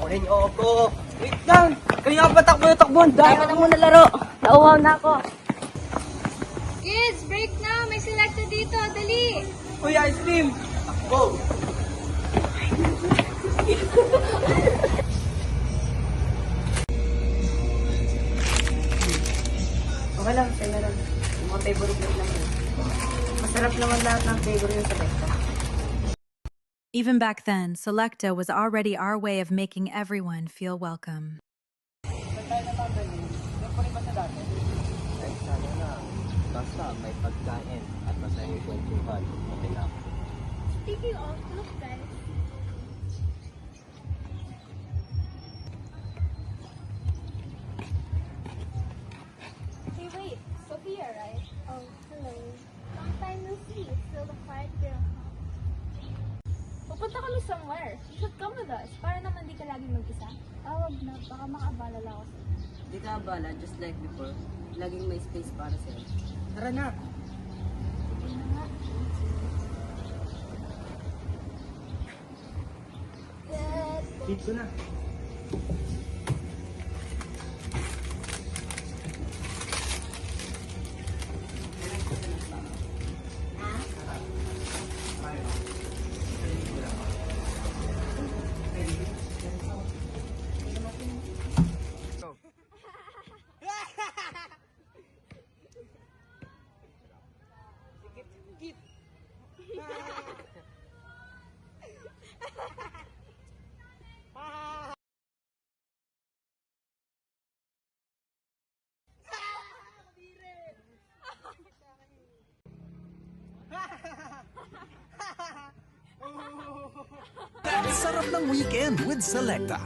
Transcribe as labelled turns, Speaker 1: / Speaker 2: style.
Speaker 1: Kunin niyo ako. Wait lang. Kaya pa takbo na takbo.
Speaker 2: Kaya na muna laro. Nauhaw na ako.
Speaker 3: Kids, break na! May selecta dito! Dali!
Speaker 1: Uy, ice cream. Go.
Speaker 2: Okay lang, sa'yo lang. Yung mga favorite lang naman. Masarap naman lahat ng flavor yung Selecta.
Speaker 4: Even back then, Selecta was already our way of making everyone feel welcome.
Speaker 1: Basta may pagkain at masaya yung kwentuhan. Okay lang.
Speaker 3: Speaking of, look guys. Hey wait, Sophia right? Oh, hello. Long time no see. Still the quiet girl, huh? Pupunta kami somewhere. You should come with us. Para naman di ka lagi mag-isa. Wag na. Baka makabala lang ako sa'yo.
Speaker 2: Hindi ka abala, just like before. Laging may space para sa'yo. Tara na!
Speaker 3: Sige na nga.
Speaker 1: Dito na.
Speaker 5: Sarap ng weekend with Selecta.